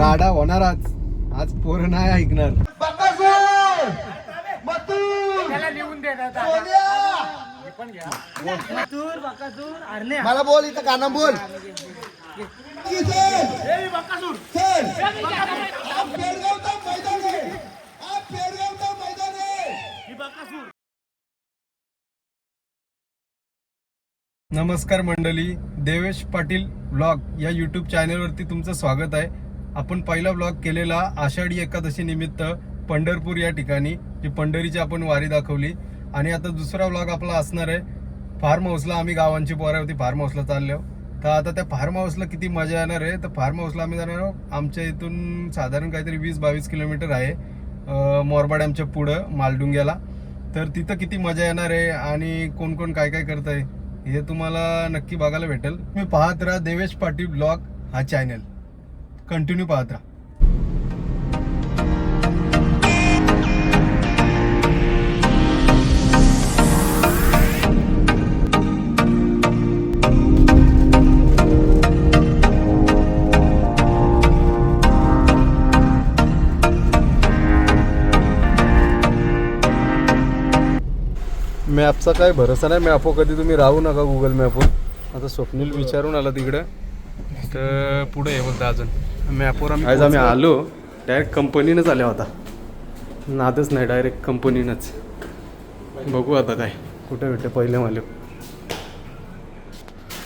गाडा होणार आज पोरं नाही ऐकणार. मला बोल इथं काना बोल. नमस्कार मंडळी, देवेश पाटील ब्लॉग या यूट्यूब चॅनलवरती तुमचं स्वागत आहे. आपण पहिला ब्लॉग केलेला आषाढी एकादशी निमित्त पंढरपूर या ठिकाणी, जी पंढरीची आपण वारी दाखवली. आणि आता दुसरा ब्लॉग आपला असणार आहे फार्म हाऊसला. आम्ही गावांची पोरावरती फार्म हाऊसला चाललो. तर आता त्या फार्म हाऊसला किती मजा येणार आहे. तर फार्म हाऊसला आम्ही जाणार आहोत. आमच्या इथून साधारण काहीतरी 20-22 किलोमीटर आहे मोरबा डॅमच्या पुढं मालडुंग्याला. तर तिथं किती मजा येणार आहे आणि कोण कोण काय काय करत आहे हे तुम्हाला नक्की बघायला भेटेल. तुम्ही पाहत राहा देवेश पाटील ब्लॉग हा चॅनल, कंटिन्यू पाहत राहा. मॅपचा काय भरोसा नाही. मॅपो कधी तुम्ही राहू नका गुगल मॅपवर. आता स्वप्नील विचारून आला तिकडं, तर पुढे आहे बोलता अजून मॅपवर. आम्ही आलो डायरेक्ट कंपनीनंच आल्या होता. नादच नाही, डायरेक्ट कंपनीनंच. बघू आता काय कुठे भेटते पहिले मालक.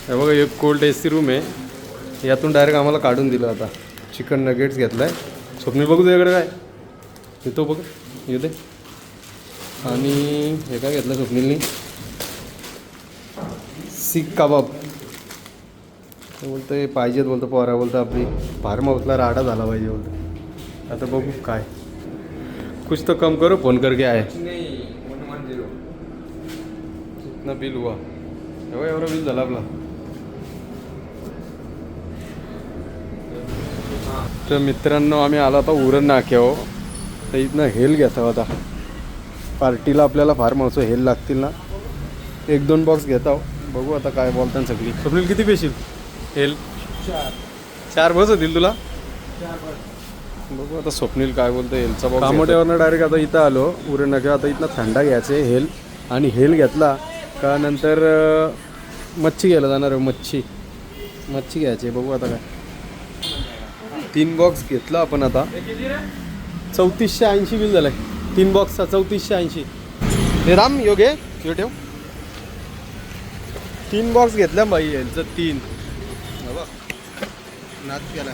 हे बघा, एक कोल्ड AC रूम आहे. यातून डायरेक्ट आम्हाला काढून दिलं. आता चिकन नगेट्स घेतलाय. स्वप्नील बघू तुझ्याकडे काय येतो बघ, येते. आणि हे काय घेतलं स्वप्नीलनी, सीख कबाब. बोलतं पाहिजेत, बोलतं पोरा, बोलतं आपली फार्म हाऊसला राडा झाला पाहिजे बोलतं. आता बघू काय, कुछ तो कम करो, फोन करके आहे. कितना बिल हुआ, एवढा बिल झाला आपला. तर मित्रांनो, आम्ही आलो आता उरण नाक्यावर. तर इथनं हेल घेता होता. पार्टीला आपल्याला फार्म हाऊस हेल लागतील ना, 1-2 बॉक्स घेता. बघू आता काय बोलताना सगळी. स्वप्नील किती पेशील हेल? 4 बस होतील तुला. बघू आता स्वप्नील काय बोलतं. हेलचा बॉक्स कामोट्यावरनं डायरेक्ट आता इथं आलो उरण नाक्या. आता इथनं थंडा घ्यायचे हेल. आणि हेल घेतला का नंतर मच्छी घ्यायला जाणार आहे. मच्छी घ्यायची. बघू आता काय. 3 बॉक्स घेतला आपण. आता 3480 बिल झालं आहे 3 बॉक्सचा. 3480. हे राम योगे यो ठेव. 3 बॉक्स घेतल्या बाई यांचं. 3 नाच केला.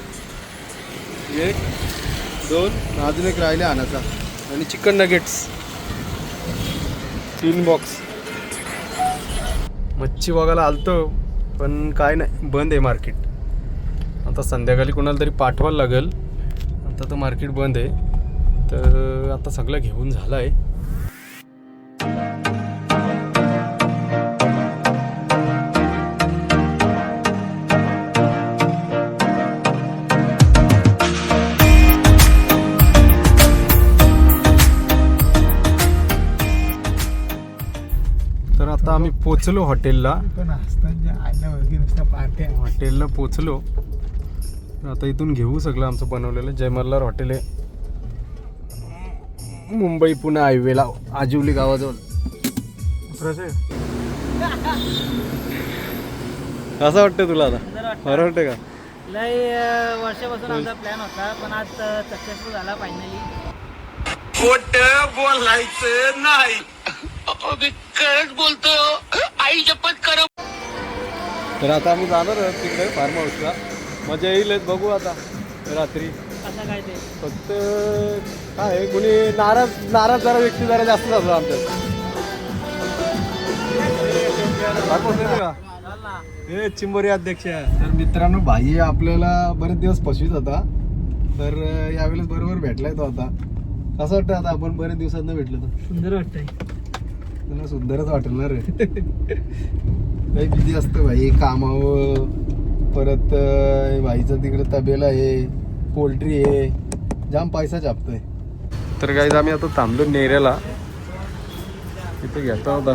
1 2 अजून एक राहिले आणायचा. आणि चिकन नगेट्स 3 बॉक्स. मच्छी बघायला आलतो पण काय नाही, बंद आहे मार्केट. आता संध्याकाळी कोणाला तरी पाठवायला लागेल. आता तर मार्केट बंद आहे. तर आता सगळं घेऊन झालं आहे. तर आता आम्ही पोचलो हॉटेलला. हॉटेलला पोचलो. आता इथून घेऊ सगळं आमचं बनवलेलं. जय मल्हार हॉटेल आहे, मुंबई पुणे हायवेला, आजिवली गावाजवळ. कसं वाटतं तुला आता? बरं वाटतं का? लय वर्षापासून आमचा प्लॅन होता, पण आज सक्सेसफुल झाला फायनली. खोटं बोलायचं नाही, खरंच बोलतो. आई शपथ कर. तर आता आम्ही जाणार आहोत तिकडे फार्म हाऊसला. मजा येईलच. बघू आता रात्री. कसं काय ते फक्त काय आहे, कोणी नाराज जरा व्यक्ती जरा जास्त झाला आमच्यात. हे चिंबोरी अध्यक्ष. तर मित्रांनो, भाई आपल्याला बरेच दिवस फसवीत होता. तर यावेळेस बरोबर भेटलाय तो. आता कसं वाटतं आता आपण बरेच दिवसांना भेटलो तर? सुंदर वाटतंय. तुला सुंदरच वाटणार आहे. काही बिझी असतं भाई कामावर. परत भाईचं तिकडे तबेला आहे, पोल्ट्री आहे, जाम पैसा छापतोय. तर गाईज आम्ही आता थांबलो नेऱ्याला. इथे घेता होता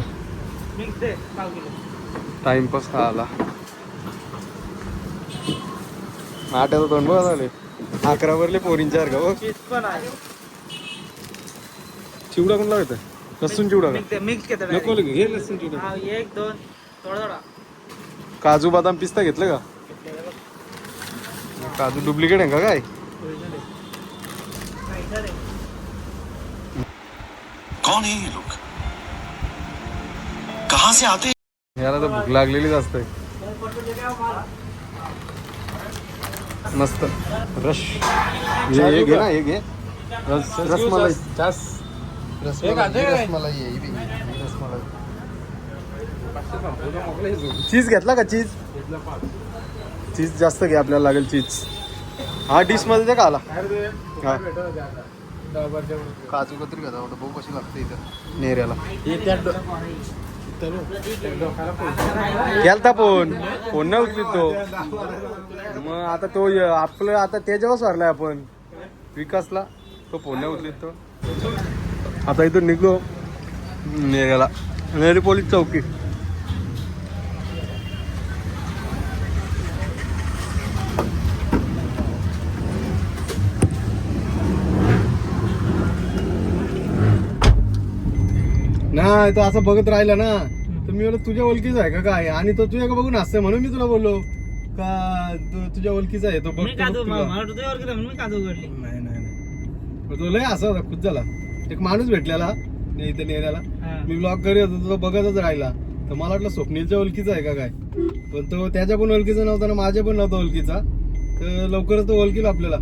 टाइमपास का आला. 8 तोंड बघा झाले. 11 वरले पोरींच्या सारखं हो. चीज पण आहे. चिवडा कोण लावायचा लसूण चिवडा का मिक्स घेतो नको लगे, घे लसूण चिवडा. हा, 1 2 थोडा थोडा काजू बदाम पिस्ता घेतलं का काजू डुप्लिकेट आहे का काय कौन है ये लोग, कहाँ से आते हैं? याला तर भूक लागलेलीच असते मस्त रश हे घे ना हे घे रसमलाई चीज घेतला का चीज चीज जास्त घे आपल्याला लागेल चीज हा डिश मध्ये दे का आला हा काजू कत्री घ्या बघू कशी लागते इथं नेऱ्याला केलता फोन नाही उचलीत तो मग आता तो आपलं आता त्याच्यावर स्वारलाय आपण विकासला तो फोन नाही उचलीत तो आता इथून निघलो नेऱ्याला नेरी पोलीस चौकी नाही तो असं बघत राहिला ना तर मी बोललो तुझ्या ओळखीचा आहे का काय आणि तो तुझ्या बघून असतं म्हणून मी तुला बोललो का तुझ्या ओळखीचा आहे तो बघ मी काजू मी काजू उघडली. नाही नाही नाही तो लय असा होता खुद झाला एक माणूस भेटलेला इथे नेऱ्याला मी ब्लॉग करत होतो तो बघतच राहिला तर मला वाटलं स्वप्नीलच्या ओळखीचा आहे का काय पण तो त्याच्या पण ओळखीचा नव्हता ना माझ्या पण नव्हता ओळखीचा तर लवकरच तो ओळखील आपल्याला.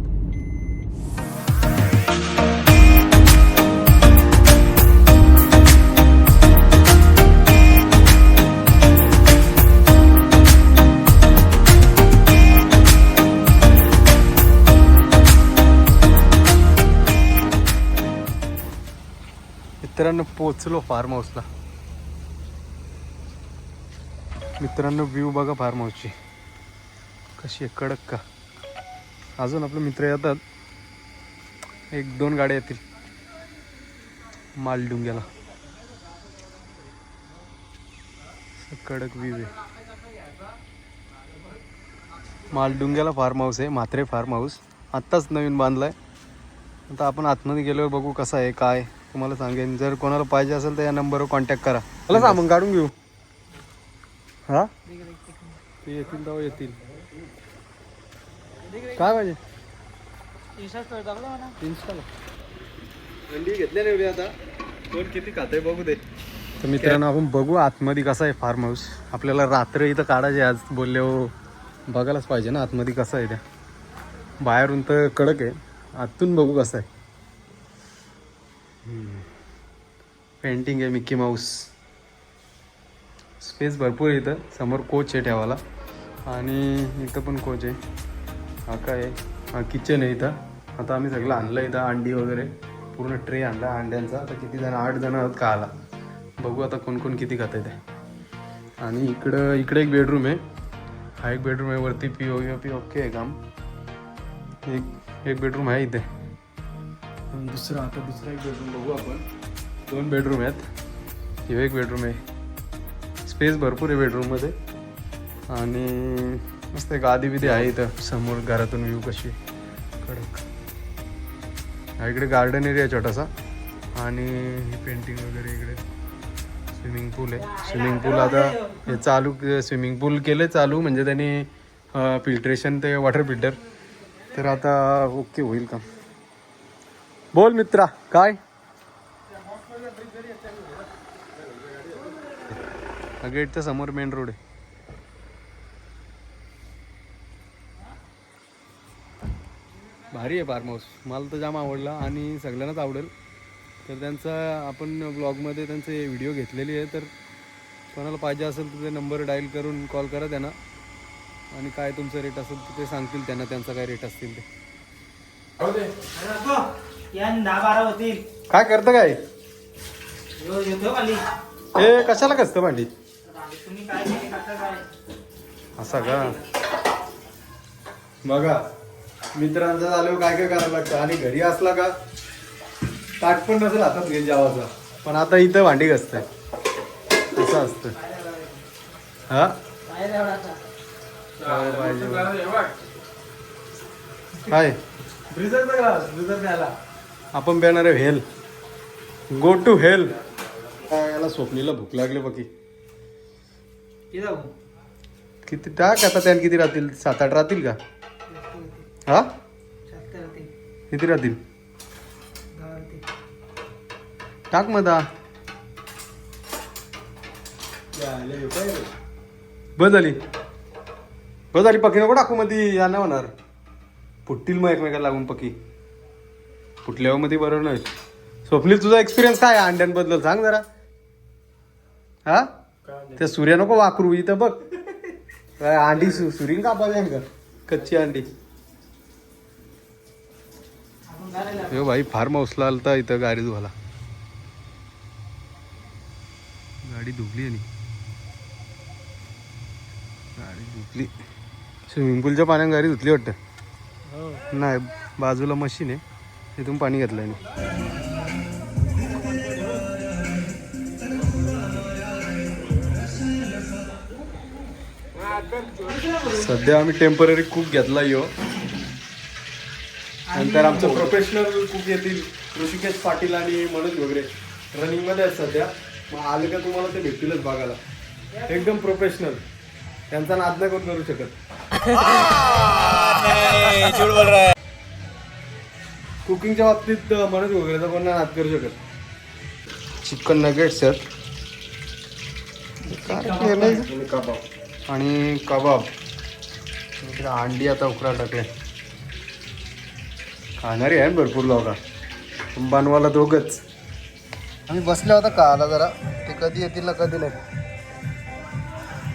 मित्रांनो पोचलो फार्म हाऊसला. मित्रांनो व्ह्यू बघा फार्म हाऊसची कशी आहे कडक का. अजून आपले मित्र येतात 1-2 गाड्या येतील मालडुंग्याला. कडक व्ह्यू आहे मालडुंग्याला. फार्म हाऊस आहे म्हात्रे फार्म हाऊस आत्ताच नवीन बांधलाय. आता आपण आतमध्ये गेल्यावर बघू कसं आहे काय तुम्हाला सांगेन. जर कोणाला पाहिजे असेल तर या नंबरवर कॉन्टॅक्ट करा. मला सामान काढून घेऊ हा ते येतील तेव्हा येतील. काय पाहिजे इंस्टाला थंडी घेतल्या नाही आता कोण किती खातंय बघू दे. तर मित्रांनो आपण बघू आतमध्ये कसं आहे फार्म हाऊस. आपल्याला रात्र इथं काढायचे आज बोलले हो बघायलाच पाहिजे ना आतमध्ये कसं आहे. त्या बाहेरून तर कडक आहे आतून बघू कसं आहे. पेंटिंग आहे मिकी माऊस. स्पेस भरपूर आहे इथं. समोर कोच आहे ठेवायला आणि इथं पण कोच आहे. हा काय आहे हा किचन आहे इथं. आता आम्ही सगळं आणलं इथं अंडी वगैरे पूर्ण ट्रे आणला अंड्यांचा. आता किती जण 8 जण आहोत का आला बघू आता कोण कोण किती खात आहे ते. आणि इकडे एक बेडरूम आहे. हा एक बेडरूम आहे वरती पी ओके आहे काम. एक बेडरूम आहे इथे. दुसरा एक बेडरूम बघू आपण. 2 बेडरूम आहेत. हे एक बेडरूम आहे. स्पेस भरपूर आहे बेडरूममध्ये आणि मस्त गादी बिदी आहे इथं समोर. घरातून व्ह्यू कशी कडक. हा इकडे गार्डन एरिया छोटासा आणि पेंटिंग वगैरे. इकडे स्विमिंग पूल आहे. स्विमिंग पूल आता हे चालू स्विमिंग पूल केलं चालू म्हणजे त्यांनी फिल्ट्रेशन ते वॉटर फिल्टर तर आता ओके होईल का. बोल मित्रा काय गेटच्या समोर मेन रोड आहे. भारी आहे फार्म हाऊस. मला तर जाम आवडला आणि सगळ्यांनाच आवडेल. तर त्यांचा आपण ब्लॉगमध्ये त्यांचे व्हिडिओ घेतलेली आहे. तर कोणाला पाहिजे असेल तर ते नंबर डायल करून कॉल करा त्यांना आणि काय तुमचं रेट असेल तर ते सांगतील त्यांना त्यांचा काय रेट असतील ते. काय करतं काय हे कशाला कसतं भांडी असा का. बघा मित्रांचा झाल्यावर काय काय करायला लागतं आणि घरी असला का ताट पण नसेल हातात घेऊन जेवायचा पण आता इथं भांडी घासतंय असं असतं. हा हाय आपण बॅनर आहे हेल, गो टू हेल. याला स्वप्नीला भूक लागली बाकी. किती टाक आता त्याला, किती राहतील? 7-8 राहतील का? हा किती राहतील? टाक मधा. बस झाली पकी, नको टाकू मध्ये, या नाही होणार. फुटतील मग एकमेकाला लागून पकी. फुटल्यावर मध्ये बरोबर नाही. स्वप्नील तुझा एक्सपिरियन्स काय आहे अंड्यांबद्दल सांग जरा. हा त्या सूर्या नको वाकरू इथं बघ. काय अंडी सुरीन कापायची का? कच्ची अंडी. हो भाई फार्म हाऊसला आलता इथं गाडी धुवायला. गाडी धुतली आणि गाडी धुतली. स्विमिंग पूलच्या पाण्याने गाडी धुतली वाटतं. नाही बाजूला मशीन आहे, तिथून पाणी घेतलं आहे. सध्या आम्ही टेम्पररी कुक घेतला यो. नंतर आमचं प्रोफेशनल कुक येतील ऋषिकेश पाटील आणि मनोज वगैरे रनिंग मध्ये आहेत सध्या. मग आले का तुम्हाला ते भेटतीलच बघायला. एकदम प्रोफेशनल, त्यांचा नाद नाही कोण करू शकत. कुकिंगच्या बाबतीत मनोज वगैरेचा कोण नाद करू शकत. चिकन नगेट्स आहेत आणि कबाब. अंडी आता उकरा टाकले. खाणारी आहे भरपूर लोक, बनवायला दोघच. आम्ही बसल्या होता का आला जरा. ते कधी येतील ना कधी नाही,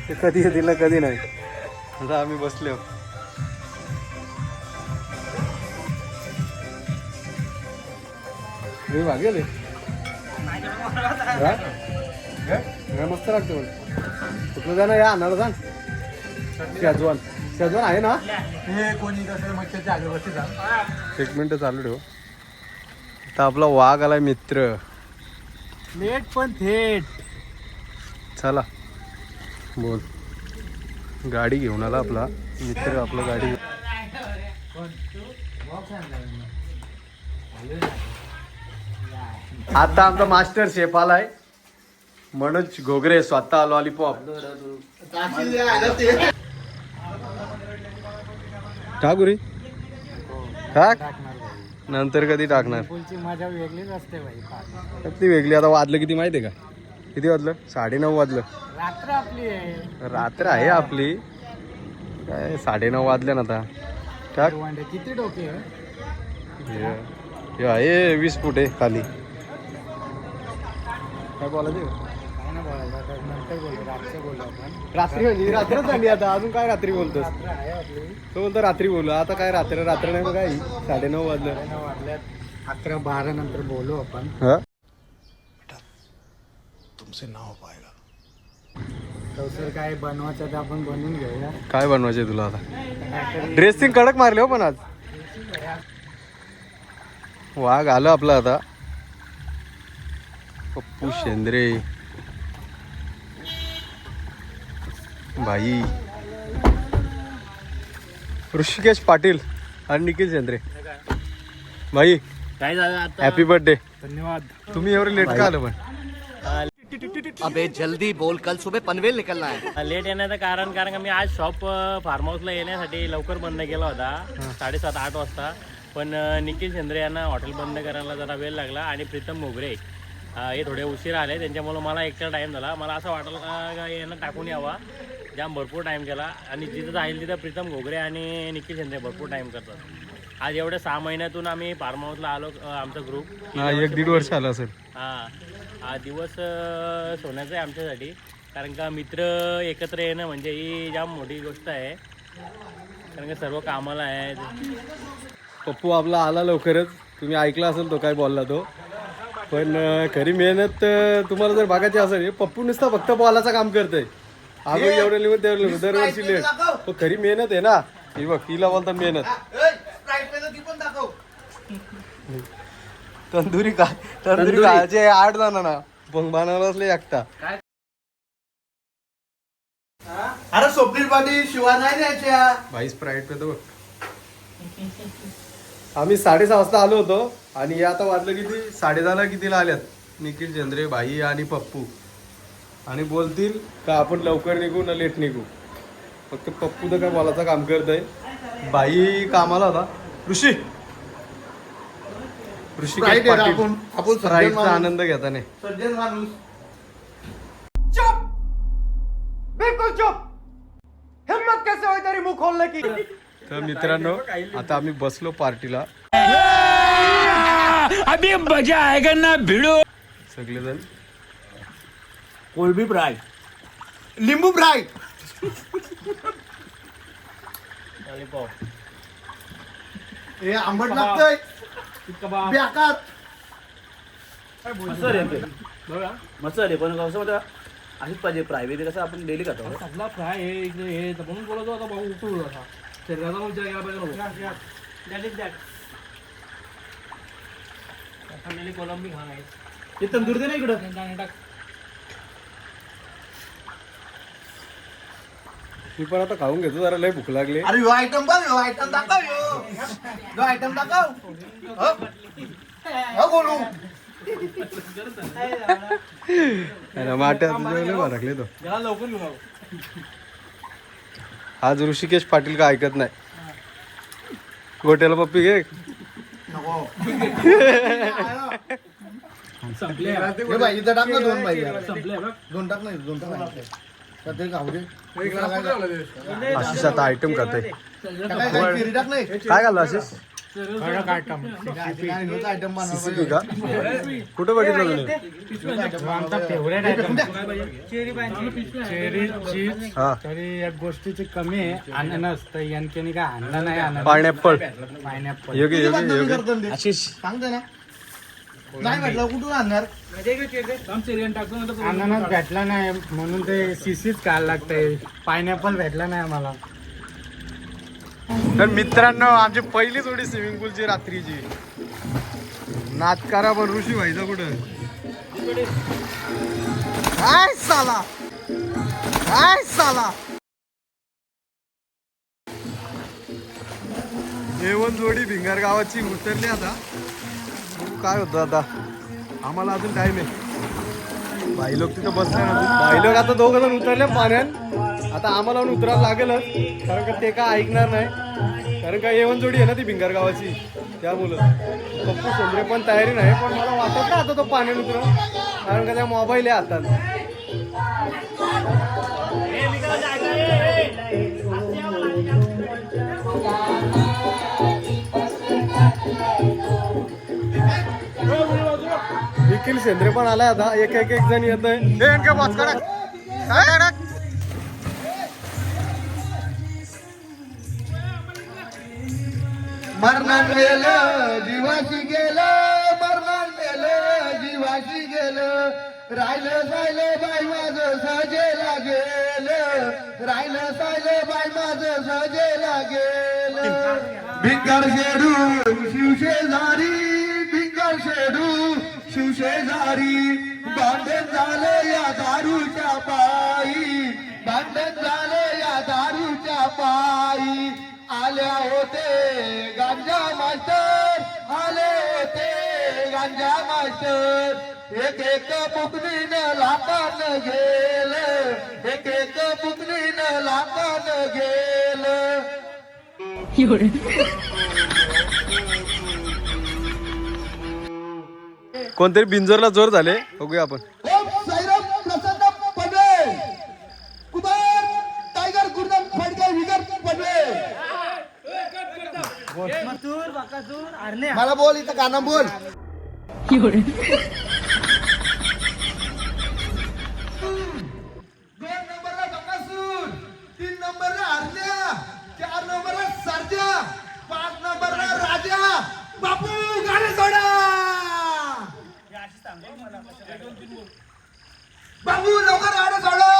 ते कधी येतील ना कधी नाही. आता आम्ही बसले. मी भागेल मस्त लागते पण. कुठलं जाणं या आणणार सांग. शेजवान आहे ना. एक मिनिट चालू ठेव. आता आपला वाघ आलाय मित्र. लेट पण थेट. चला बोल. गाडी घेऊन आला आपला मित्र. आपला गाडी आता आमचा मास्टर शेफ आलाय मनोज घोगरे. स्वतः लॉलीपॉप टाकू रे. टाक नंतर कधी टाकणार. मजा वेगळीच असते भाई. ती वेगळी. आता वाजलं किती माहिती आहे का? किती वाजलं? 9:30 वाजलं. रात्र आपली आहे. रात्र आहे आपली. काय 9:30 वाजले ना आता. टाक. किती डोके आहे 20 फूट आहे खाली. काय बोलायचं? काय ना बोलायचं नंतर बोलू. रात्री बोलू आपण. रात्री म्हणजे रात्रच झाली आता. अजून काय रात्री बोलतोस? रात्र आहे आपली. तो बोलतो रात्री बोलू. आता काय रात्र नाही मग काय 9:30 वाजलं. 9 वाजल्यात. 11-12 नंतर बोलू आपण. हा तुमसे ना हो पाएगा. तर काय बनवायचं तर आपण बनवून घेऊया. काय बनवायचंय तुला आता? ड्रेसिंग कडक मारले हो पण आज. वाघ आलं आपला आता. पप्पू शेंद्रे भाई, ऋषिकेश पाटील आणि निखिल शेंद्रे भाई. काय झालं आता? Happy birthday. धन्यवाद. तुम्ही एवढे लेट का आलं पण? अबे जल्दी बोल, कल सुबह पनवेल निकलना है. लेट येण्याचं कारण का मी आज शॉप फार्म हाऊसला येण्यासाठी लवकर बंद केला होता. 7:30-8 वाजता. पण निखिल शेंद्रे यांना हॉटेल बंद करायला जरा वेळ लागला. आणि प्रीतम मोगरे हे थोडे उशीर आले. त्यांच्यामुळं मला एकटा टाईम झाला. मला असं वाटलं का यांना टाकून यावा. जाम भरपूर टाईम केला. आणि जिथं जाईल तिथं प्रीतम घोगरे आणि निखिल शेंद्रे भरपूर टाईम करतात. आज एवढ्या 6 महिन्यातून आम्ही फार्म हाऊसला आलो. आमचा ग्रुप 1-1.5 वर्ष आलं असेल. हा दिवस सोन्याचा आहे आमच्यासाठी. कारण का मित्र एकत्र येणं म्हणजे ही जाम मोठी गोष्ट आहे. कारण का सर्व कामाला आहे. पप्पू आपला आला लवकरच. तुम्ही ऐकला असेल तो काय बोलला तो. पण खरी मेहनत तुम्हाला जर बघायची असेल, पप्पू नुसतं फक्त बॉलाचं काम करतंय. आपण एवढं लिहून तेवढं लिहून दरवर्षी लेट. पण खरी मेहनत आहे ना ही. बघ तिला बोलतात मेहनत. तंदुरी खायचे 8 जण ना पण बनवलं असले एकटा. अरे स्वप्नील पाटील शिवा नाही द्यायच्या. भाई स्प्राईट पेतो बघ. आम्ही 6:30 वाजता आलो होतो आणि आता वाजलं किती 10:30ला कितीला आल्यात निखिल चंद्रे भाई आणि पप्पू आणि बोलतील का आपण लवकर निघू ना लेट निघू. फक्त पप्पू तर काय बोलायचं काम करत आहे. बाई कामाला होता. ऋषिकेश पाटील राईडचा आनंद घेताना. सज्जन माणूस. बिलकुल चुप. हिम्मत कैसे होई तेरी मुंह खोलने की. तर मित्रांनो आता आम्ही बसलो पार्टीला. अभी मजा आएगा ना भिड़ो. सगळेजण कोलबी फ्राय, लिंबू फ्राय. हे आंबट लागतंय बेकार. मस्त रे पण कसं होतं अशीच पाहिजे प्रायव्हेट कसं आपण डेली खातो. सगळा फ्राय हे इकडे हे म्हणून बोलतो आता भाऊ उठू आता शरीराचा विचार केला पाहिजे. कोलंबी खाणार ते तंदूर दे ना इकडं. मी पण आता खाऊन घेतो जरा लय भूक लागली. अरे यो आयटम बघ. यो आयटम दाखव. यो आयटम दाखव. गोलू माट्यात तो जरा लवकर घेऊ. आज ऋषिकेश पाटील का ऐकत नाही. गोट्याला पप्पी घे. नको. हे बाई इथं टाक ना 2 बाई. दोन टाक नाही. 2 टाक. सध्या खाऊ दे. आशिष आता आयटम करते. फिरी टाक नाही. काय घालू आशिष. आयटम CCTV का कुठं बघितलं तुम्ही. हा तरी एक गोष्टीची कमी आहे. अननस तर यांनी काय आणलं नाही. अननस पायनॅपल पायनॅपल योग्य योग्य आशिष सांगते ना. नाही म्हटलं कुठून आणणार. अननस भेटला नाही म्हणून ते सीसीच खायला लागतंय. पायनॅपल भेटला नाही आम्हाला. तर मित्रांनो आमची पहिली जोडी स्विमिंग पूलची रात्रीची. नाचकारा पण ऋषी व्हायचा कुठं. काय साला. काय साला. A1 जोडी भिंगार गावाची उतरली. आता काय होतं आता आम्हाला अजून टाइम आहे. भाई लोक तिथं बसले भाई लोक आता 2 जण उतरले पाण्यात. आता आम्हाला पण उतरायला लागेलच कारण का ते काय ऐकणार नाही. कारण का A1 जोडी आहे ना ती भिंगार गावाची त्यामुळं पप्पू चंद्रे पण तयारी नाही. पण मला वाटत ना आता तो पाण्यात उतरा कारण का त्या मोबाईल आहे हातात. निखिल सेंद्रे पण आलाय आता. एक जण येत आहे. मरणान गेलं जीवाशी गेलं. मरणान गेलं जीवाशी गेलं. राहिलं सायलं बाई माझं सजेला गेलं. राहिलं सायलं बाई माझं सजेला गेलं. भिंगार शेडू शिवशेजारी. भिंगार शेडू शिवशेजारी. भांडण झालं या दारूच्या पायी. भांडण झालं या दारूच्या पायी. आल्या होते गांजा मास्टर. आले होते गांजा मास्टर. एक बुकनीनं लाटान गेलं. एक बुकनीनं लाटान गेलं. कोणतरी बिंजरला जोर झाले बघूया आपण. साईराम प्रसन्न पडवे. कुमार टायगर गुरुदास फडके विगर पडवे. मला बोल इथं गाणं बोल. 2 नंबरला बकासूर. 3 नंबरला हरण्या. 4 नंबरला सर्जा. 5 नंबरला राजा. बापू गाणं सोडा. बाबू लवकर गाणं सोडा.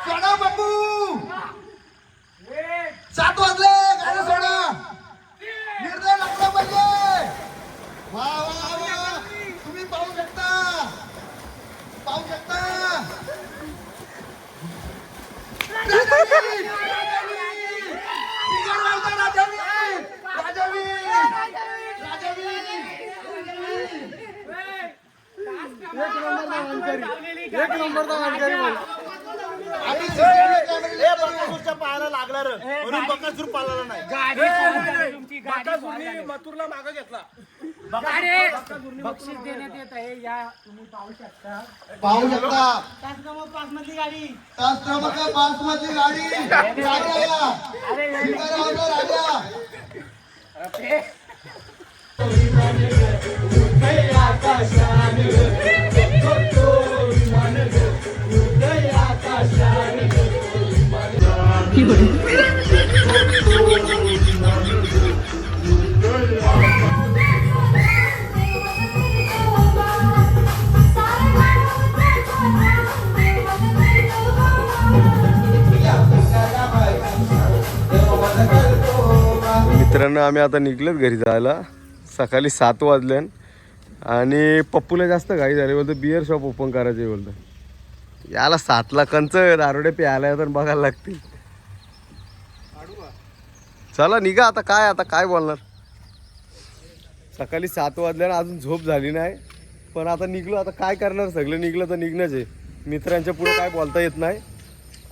सोडा बापू. 7 वाजले गाणं सोडा. निर्णय लागला पाहिजे. वा वा वा. तुम्ही पाहू शकता. पाहू शकता. राजानी. राजानी. एक नंबरचा मानकरी बोल. आम्ही CCTV कॅमेरे बकासूरच्या पायाला लागला रे म्हणून बकासूर पाळला नाही. मथुरला मागं घेतला. बक्षीस देण्यात येत आहे या तुम्ही पाहू शकता. पाहू शकता. तास क्रमांक 5 मधली गाडी. तास क्रमांक 5 मधली गाडी. राजा. शिखर होतं राजा. मित्रांनो आम्ही आता निघलोच घरी जायला. सकाळी 7 वाजले आणि पप्पूला जास्त घाई झाली. बोलतो बिअर शॉप ओपन करायचे. बोलतो याला 7ला कंच दारोडे प्यायला तर बघायला लागतील. चला निघा आता काय बोलणार. सकाळी 7 वाजल्यानं अजून झोप झाली नाही. पण आता निघलो. आता काय करणार, सगळं निघलं तर निघणंच आहे. मित्रांच्या पुढे काय बोलता येत नाही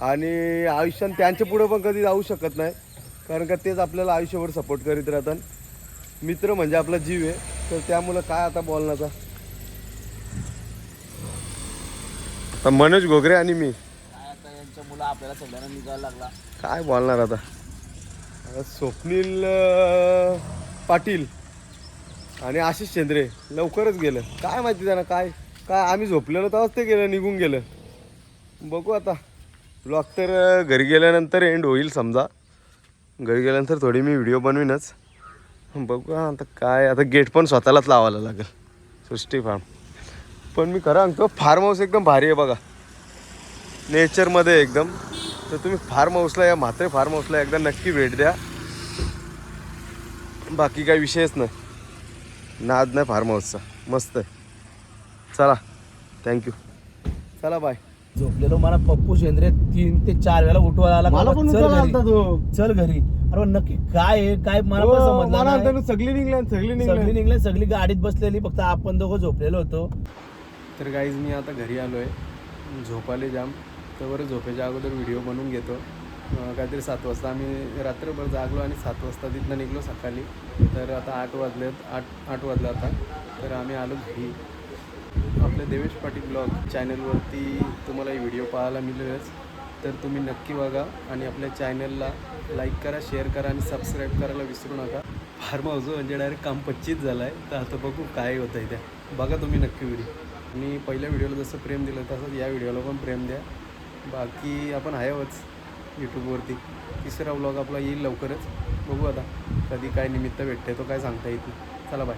आणि आयुष्यात त्यांच्या पुढे पण कधी जाऊ शकत नाही. कारण का तेच आपल्याला आयुष्यभर सपोर्ट करीत राहतात. मित्र म्हणजे आपला जीव आहे. तर त्यामुळं काय आता बोलण्याचा. आता मनोज घोगरे आणि मी यांच्या मुलं आपल्याला सगळ्यांना निघायला लागला. काय बोलणार आता. स्वप्नील पाटील आणि आशिष चंद्रे लवकरच गेलं. काय माहिती त्यांना काय आम्ही झोपलेलो तेव्हाच ते गेलं, निघून गेलं. बघू आता. ब्लॉग तर घरी गेल्यानंतर एंड होईल समजा. घरी गेल्यानंतर थोडी मी व्हिडिओ बनवीनच. बघू आता काय. आता गेट पण स्वतःलाच लावायला लागेल. सृष्टी फार्म. पण मी खरं सांगतो फार्म हाऊस एकदम भारी आहे बघा. नेचरमध्ये एकदम. तर तुम्ही फार्म हाऊसला या म्हात्रे फार्म हाऊसला एकदा नक्की भेट द्या. बाकी काही विषयच नाही. नाद नाही फार्म हाऊसचा. मस्त आहे. चला थँक्यू. चला बाय. झोपलेलो मला पप्पू शेंद्रे 3 ते 4 वेळा उठवायला आला. मला पण चल घरी, तो चल घरी. अरे नक्की काय आहे काय मला पण समजलं नाही. सगळी सगळी निघले, सगळी गाडीत बसलेली, फक्त आपण दोघं झोपलेलो होतो. तर गाईज मी आता घरी आलो आहे. झोपाले जाम. तर झोपेच्या अगोदर व्हिडिओ बनवून घेतो. काहीतरी 7 वाजता आम्ही रात्रभर जागलो आणि 7 वाजता तिथनं निघलो सकाळी. तर आता 8 वाजले आता. तर आम्ही आलो घरी. आपल्या देवेश पाटील ब्लॉग चॅनलवरती तुम्हाला ही व्हिडिओ पाहायला मिळेलच. तर तुम्ही नक्की बघा आणि आपल्या चॅनलला लाईक करा, शेअर करा आणि सबस्क्राईब करायला विसरू नका. फार्म हाऊस म्हणजे डायरेक्ट काम 25 झालं आहे. तर आता बघू काय होतं आहे त्या. बघा तुम्ही नक्की व्हिडिओ. आणि पहिल्या व्हिडिओला जसं प्रेम दिलं तसंच या व्हिडिओला पण प्रेम द्या. बाकी आपण आहेच यूट्यूबवरती. 3रा व्लॉग आपला येईल लवकरच. बघू आता कधी काय निमित्त भेटते तो काय सांगता येत नाही. चला बाय.